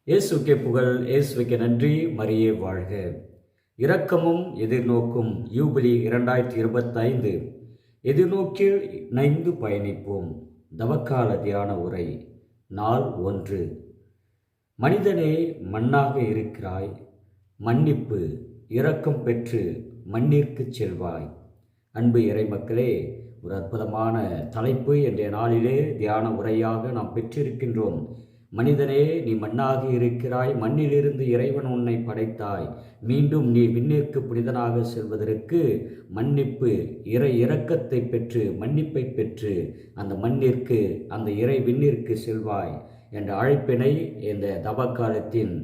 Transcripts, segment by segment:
இயேசுக்கே புகழ், இயேசுவுக்கு நன்றி, மரியே வாழ்க. இரக்கமும் எதிர்நோக்கும் யூபிலி 2025 எதிர்நோக்கில் இணைந்து பயணிப்போம். தவக்கால தியான உரை நாள் 1. மனிதனே மண்ணாக இருக்கிறாய், மன்னிப்பு இரக்கம் பெற்று மண்ணிற்கு செல்வாய். அன்பு இறைமக்களே, ஒரு அற்புதமான தலைப்பு இன்றைய நாளிலே தியான உரையாக நாம் பெற்றிருக்கின்றோம். மனிதனே, நீ மண்ணாக இருக்கிறாய், மண்ணிலிருந்து இறைவன் உன்னை படைத்தாய். மீண்டும் நீ விண்ணிற்கு புனிதனாக செல்வதற்கு மன்னிப்பு இரக்கத்தை பெற்று மன்னிப்பை பெற்று அந்த மண்ணிற்கு அந்த இறை விண்ணிற்கு செல்வாய் என்ற அழைப்பினை இந்த தவக்காலத்தின்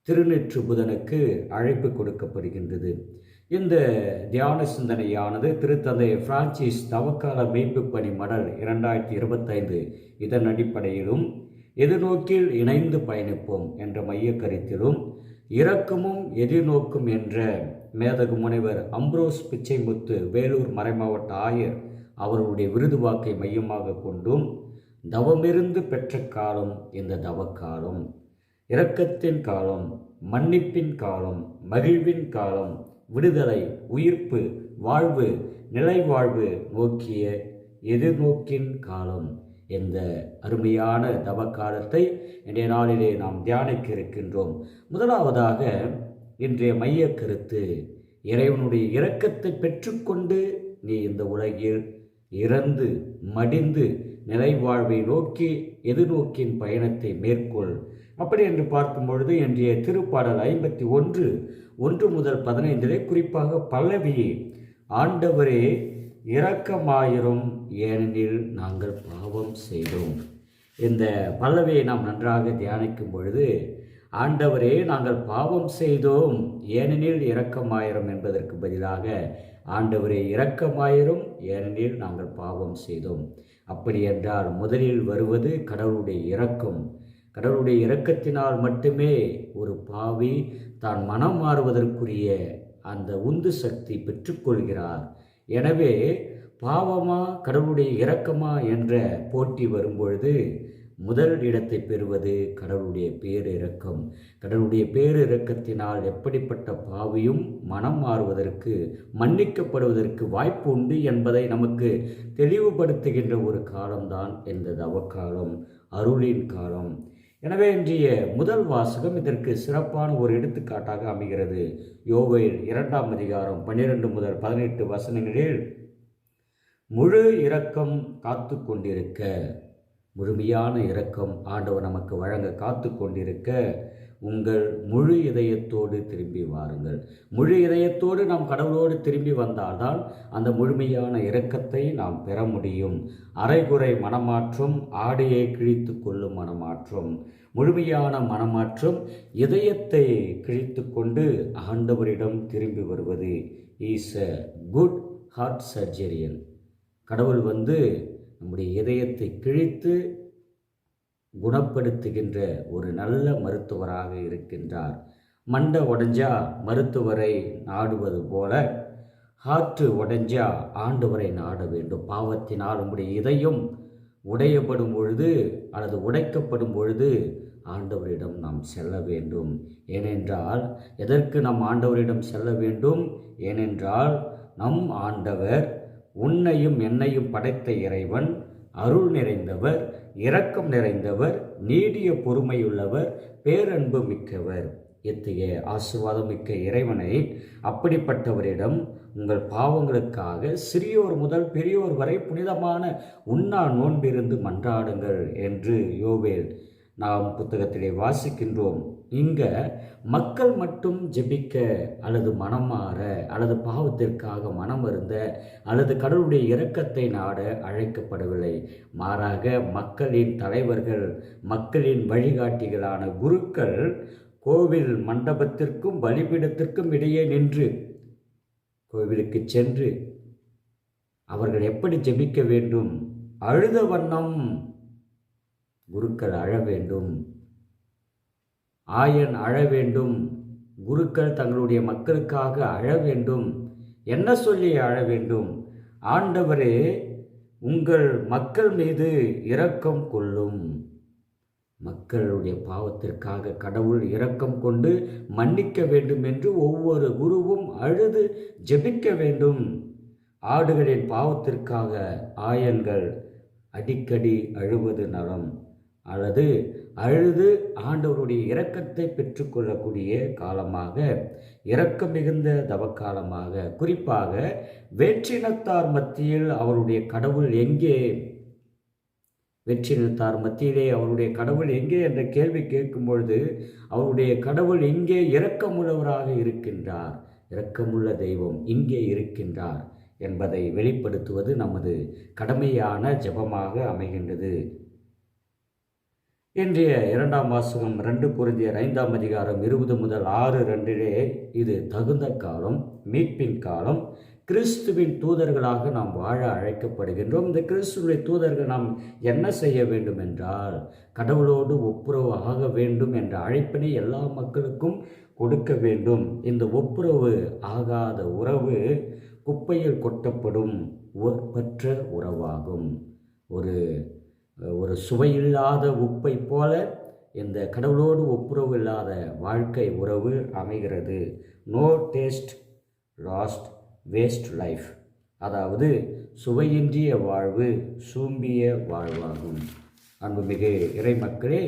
திருநெற்று புதனுக்கு அழைப்பு கொடுக்கப்படுகின்றது. இந்த தியான சிந்தனையானது திருத்தந்தை பிரான்சிஸ் தவக்கால மீட்பு பணி மடல் 2025 இதன் அடிப்படையிலும் எதிர்நோக்கில் இணைந்து பயணிப்போம் என்ற மைய கருத்திலும் இரக்கமும் எதிர்நோக்கும் என்ற மேதகு முனைவர் அம்ப்ரோஸ் பிச்சைமுத்து வேலூர் மறைமாவட்ட ஆயர் அவர்களுடைய விருது வாக்கை மையமாக கொண்டும் தவமிருந்து பெற்ற காலம் இந்த தவக்காலம், இரக்கத்தின் காலம், மன்னிப்பின் காலம், மகிழ்வின் காலம், விடுதலை, உயிர்ப்பு, வாழ்வு, நிலைவாழ்வு நோக்கிய எதிர்நோக்கின் காலம். இந்த அருமையான தவக்காலத்தை இன்றைய நாளிலே நாம் தியானிக்க இருக்கின்றோம். முதலாவதாக இன்றைய மைய கருத்து, இறைவனுடைய இரக்கத்தை பெற்றுக்கொண்டு நீ இந்த உலகில் இறந்து மடிந்து நிலைவாழ்வை நோக்கி எதிர்நோக்கின் பயணத்தை மேற்கொள். அப்படி என்று பார்க்கும் பொழுது இன்றைய திருப்பாடல் 51 முதல் 15 குறிப்பாக பல்லவி, ஆண்டவரே இரக்கமாயிரும் ஏனெனில் நாங்கள் பாவம் செய்தோம். இந்த பல்லவியை நாம் நன்றாக தியானிக்கும் பொழுது, ஆண்டவரே நாங்கள் பாவம் செய்தோம் ஏனெனில் இரக்கமாயிரும் என்பதற்கு பதிலாக ஆண்டவரே இரக்கமாயிரும் ஏனெனில் நாங்கள் பாவம் செய்தோம். அப்படி என்றால் முதலில் வருவது கடவுளுடைய இரக்கம். கடவுளுடைய இரக்கத்தினால் மட்டுமே ஒரு பாவி தான் மனம் மாறுவதற்குரிய அந்த உந்து சக்தி பெற்றுக்கொள்கிறார். எனவே பாவமா கடவுளுடைய இரக்கமா என்ற போட்டி வரும்பொழுது முதல் இடத்தை பெறுவது கடவுளுடைய பேரிரக்கம். கடவுளுடைய பேரிரக்கத்தினால் எப்படிப்பட்ட பாவியும் மனம் மாறுவதற்கு மன்னிக்கப்படுவதற்கு வாய்ப்பு உண்டு என்பதை நமக்கு தெளிவுபடுத்துகின்ற ஒரு காலம்தான் இந்த தவக்காலம், அருளின் காலம். எனவே இன்றைய முதல் வாசகம் இதற்கு சிறப்பான ஒரு எடுத்துக்காட்டாக அமைகிறது. யோவேல் 2 அதிகாரம் 12 முதல் 18 வசனங்களில், முழு இரக்கம் காத்து கொண்டிருக்க, முழுமையான இரக்கம் ஆண்டவர் நமக்கு வழங்க காத்து கொண்டிருக்க உங்கள் முழு இதயத்தோடு திரும்பி வாருங்கள். முழு இதயத்தோடு நாம் கடவுளோடு திரும்பி வந்தால்தான் அந்த முழுமையான இரக்கத்தை நாம் பெற முடியும். அரைகுறை மனமாற்றம் ஆடையை கிழித்து கொள்ளும் மனமாற்றம், முழுமையான மனமாற்றம் இதயத்தை கிழித்து கொண்டு ஆண்டவரிடம் திரும்பி வருவது இஸ் எ குட் ஹார்ட் சர்ஜரியன். கடவுள் நம்முடைய இதயத்தை கிழித்து குணப்படுத்துகின்ற ஒரு நல்ல மருத்துவராக இருக்கின்றார். மண்டை உடைஞ்சா மருத்துவரை நாடுவது போல ஹார்ட் உடைஞ்சா ஆண்டவரை நாட வேண்டும். பாவத்தினால் நம்முடைய இதயம் உடையப்படும் பொழுது அல்லது உடைக்கப்படும் பொழுது ஆண்டவரிடம் நாம் செல்ல வேண்டும். ஏனென்றால் எதற்கு நாம் ஆண்டவரிடம் செல்ல வேண்டும்? ஏனென்றால் நம் ஆண்டவர் உன்னையும் என்னையும் படைத்த இறைவன் அருள் நிறைந்தவர், இரக்கம் நிறைந்தவர், நீடிய பொறுமையுள்ளவர், பேரன்பு மிக்கவர். இத்தகைய ஆசீர்வாதம் மிக்க இறைவனை, அப்படிப்பட்டவரிடம் உங்கள் பாவங்களுக்காக சிறியோர் முதல் பெரியோர் வரை புனிதமான உண்ணா நோன்பிருந்து மன்றாடுங்கள் என்று யோவேல் நாம் புத்தகத்திலே வாசிக்கின்றோம். இங்க மக்கள் மட்டும் ஜெபிக்க அல்லது மனம் மாற அல்லது பாவத்திற்காக மனம் வருந்த அல்லது கடவுளுடைய இரக்கத்தை நாட அழைக்கப்படவில்லை. மாறாக மக்களின் தலைவர்கள், மக்களின் வழிகாட்டிகளான குருக்கள் கோவில் மண்டபத்திற்கும் பலிபீடத்திற்கும் இடையே நின்று கோவிலுக்கு சென்று அவர்கள் எப்படி ஜெபிக்க வேண்டும், அழுத வண்ணம் குருக்கள் அழ வேண்டும், ஆயன் அழ வேண்டும், குருக்கள் தங்களுடைய மக்களுக்காக அழ வேண்டும். என்ன சொல்லி அழ வேண்டும்? ஆண்டவரே உங்கள் மக்கள் மீது இரக்கம் கொள்ளும். மக்களுடைய பாவத்திற்காக கடவுள் இரக்கம் கொண்டு மன்னிக்க வேண்டும் என்று ஒவ்வொரு குருவும் அழுது ஜெபிக்க வேண்டும். ஆடுகளின் பாவத்திற்காக ஆயன்கள் அடிக்கடி அழுவது நலம், அல்லது அழுது ஆண்டவருடைய இரக்கத்தை பெற்றுக்கொள்ளக்கூடிய காலமாக, இரக்கம் மிகுந்த தவக்காலமாக, குறிப்பாக வேற்றினத்தார் மத்தியில் அவருடைய கடவுள் எங்கே, வெற்றினத்தார் மத்தியிலே அவருடைய கடவுள் எங்கே என்ற கேள்வி கேட்கும் பொழுது, அவருடைய கடவுள் இங்கே இரக்கமுள்ளவராக இருக்கின்றார், இரக்கமுள்ள தெய்வம் இங்கே இருக்கின்றார் என்பதை வெளிப்படுத்துவது நமது கடமையான ஜெபமாக அமைகின்றது. இன்றைய 2ஆம் வாசகம் 2 கொரிந்தியர் 5ஆம் அதிகாரம் 20 முதல் 6:2 இது தகுந்த காலம், மீட்பின் காலம். கிறிஸ்துவின் தூதர்களாக நாம் வாழ அழைக்கப்படுகின்றோம். இந்த கிறிஸ்துவின் தூதர்கள் நாம் என்ன செய்ய வேண்டும் என்றால், கடவுளோடு ஒப்புரவு ஆக வேண்டும் என்ற அழைப்பினை எல்லா மக்களுக்கும் கொடுக்க வேண்டும். இந்த ஒப்புரவு ஆகாத உறவு குப்பையில் கொட்டப்படும் ஒப்பற்ற உறவாகும். ஒரு சுவையில்லாத உப்பை போல இந்த கடவுளோடு ஒப்புரவு இல்லாத வாழ்க்கை உறவு அமைகிறது. No taste lost waste life, அதாவது சுவையின்றிய வாழ்வு சூம்பிய வாழ்வாகும். அன்புமிகு இறை மக்களே,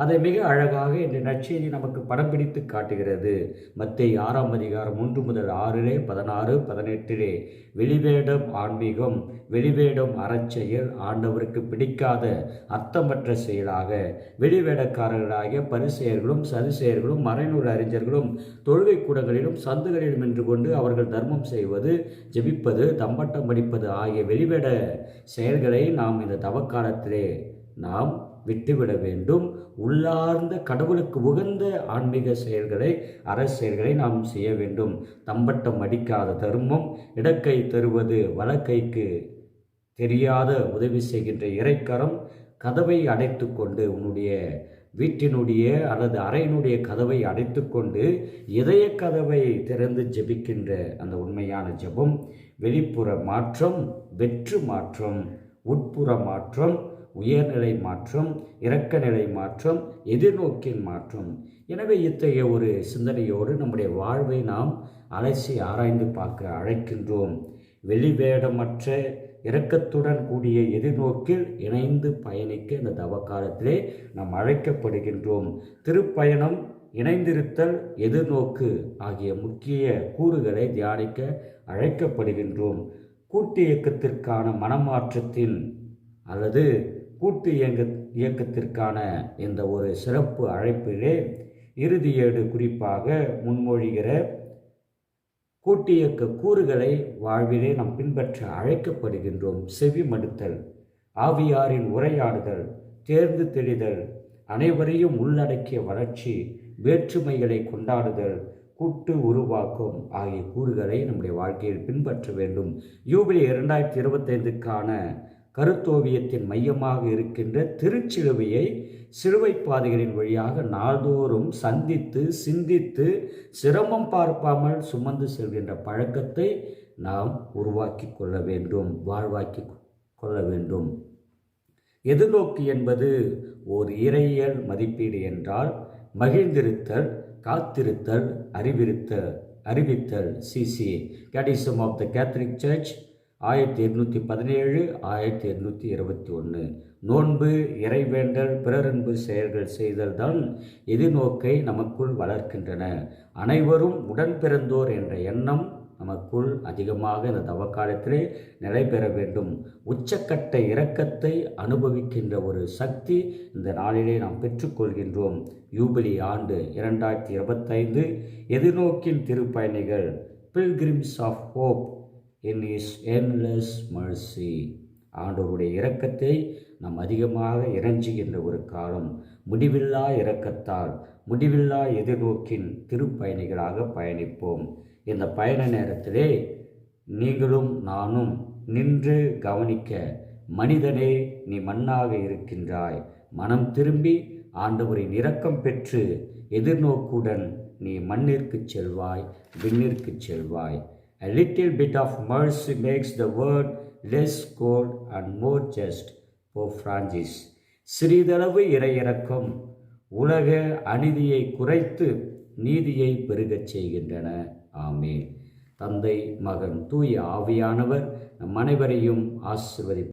அதை மிக அழகாக இந்த நற்செய்தி நமக்கு படம் பிடித்து காட்டுகிறது. மத்தேயு 6ஆம் அதிகாரம் 1 முதல் 6, 16, 18 வெளிவேடம் ஆன்மீகம், வெளிவேடம் அறச்செயல், ஆண்டவருக்கு பிடிக்காத அர்த்தமற்ற செயலாக வெளிவேடக்காரர்களாகிய பரிசேயர்களும் சதுசேயர்களும் மறைநூல் அறிஞர்களும் தொழுகை கூடங்களிலும் சந்துகளிலும் நின்று கொண்டு அவர்கள் தர்மம் செய்வது, ஜெபிப்பது, தம்பட்டம் படிப்பது ஆகிய வெளிவேட செயல்களை நாம் இந்த தவக்காலத்திலே நாம் விட்டுவிட வேண்டும். உள்ளார்ந்த கடவுளுக்கு உகந்த ஆன்மீக செயல்களை, செயல்களை நாம் செய்ய வேண்டும். தம்பட்டம் அடிக்காத தர்மம், இடக்கை தருவது வலக்கைக்கு தெரியாத உதவி செய்கின்ற இறைக்கரம், கதவை அடைத்து கொண்டு உன்னுடைய வீட்டினுடைய அல்லது அறையினுடைய கதவை அடைத்து கொண்டு இதய கதவை திறந்து ஜெபிக்கின்ற அந்த உண்மையான ஜெபம், வெளிப்புற மாற்றம், வெற்று மாற்றம், உட்புற மாற்றம், உயர்நிலை மாற்றம், இரக்கநிலை மாற்றம், எதிர்நோக்கின் மாற்றம். எனவே இத்தகைய ஒரு சிந்தனையோடு நம்முடைய வாழ்வை நாம் அலசி ஆராய்ந்து பார்க்க அழைக்கின்றோம். வெளிவேடமற்ற இரக்கத்துடன் கூடிய எதிர்நோக்கில் இணைந்து பயணிக்க இந்த தவக்காலத்திலே நாம் அழைக்கப்படுகின்றோம். திருப்பயணம், இணைந்திருத்தல், எதிர்நோக்கு ஆகிய முக்கிய கூறுகளை தியானிக்க அழைக்கப்படுகின்றோம். கூட்டு இயக்கத்திற்கான மனமாற்றத்தின் அல்லது கூட்டு இயக்கத்திற்கான இந்த ஒரு சிறப்பு அழைப்பிலே இறுதி ஏடு குறிப்பாக முன்மொழிகிற கூட்டு இயக்க கூறுகளை வாழ்விலே நாம் பின்பற்ற அழைக்கப்படுகின்றோம். செவி மடுத்தல், ஆவியாரின் உரையாடுதல், தேர்ந்து தெளிதல், அனைவரையும் உள்ளடக்கிய வளர்ச்சி, வேற்றுமைகளை கொண்டாடுதல், கூட்டு உருவாக்கம் ஆகிய கூறுகளை நம்முடைய வாழ்க்கையில் பின்பற்ற வேண்டும். யூபிலி 2025க்கான கருத்தோவியத்தின் மையமாக இருக்கின்ற திருச்சிலுவையை சிலுவை பாதைகளின் வழியாக நாள்தோறும் சந்தித்து, சிந்தித்து, சிரமம் பார்ப்பாமல் சுமந்து செல்கின்ற பழக்கத்தை நாம் உருவாக்கி கொள்ள வேண்டும், வாழ்வாக்கி கொள்ள வேண்டும். எதிர்நோக்கு என்பது ஓர் இறையியல் மதிப்பீடு என்றால் மகிழ்ந்திருத்தல், காத்திருத்தல், அறிவித்தல். CC catechism of the Catholic Church 1817, 1821. நோன்பு, இறைவேண்டல், பிறரன்பு செயல்கள் செய்தல் தான் எதிர்நோக்கை நமக்குள் வளர்க்கின்றன. அனைவரும் உடன் பிறந்தோர் என்ற எண்ணம் நமக்குள் அதிகமாக இந்த தவக்காலத்திலே நிலை பெற வேண்டும். உச்சக்கட்ட இரக்கத்தை அனுபவிக்கின்ற ஒரு சக்தி இந்த நாளிலே நாம் பெற்றுக்கொள்கின்றோம். யூபிலி ஆண்டு 2025 எதிர்நோக்கின் திருப்பயணிகள், pilgrims of hope in his endless mercy. ஆண்டவருடைய இரக்கத்தை நாம் அதிகமாக இறைஞ்சுகின்ற ஒரு காலம். முடிவில்லா இரக்கத்தால் முடிவில்லா எதிர்நோக்கின் திருப்பயணிகளாக பயணிப்போம். இந்த பயண நேரத்திலே நீங்களும் நானும் நின்று கவனிக்க, மனிதனே நீ மண்ணாக இருக்கின்றாய், மனம் திரும்பி ஆண்டவரின் இரக்கம் பெற்று எதிர்நோக்குடன் நீ மண்ணிற்கு செல்வாய், விண்ணிற்கு செல்வாய். A little bit of mercy makes the world less cold and more just. Pope Francis. சிறிதளவு இறையிறக்கம் உலக அநீதியை குறைத்து நீதியை பெருகச் செய்கின்றன. ஆமென். தந்தை, மகன், தூய ஆவியானவர் நம் அனைவரையும் ஆசீர்வதிப்பார்.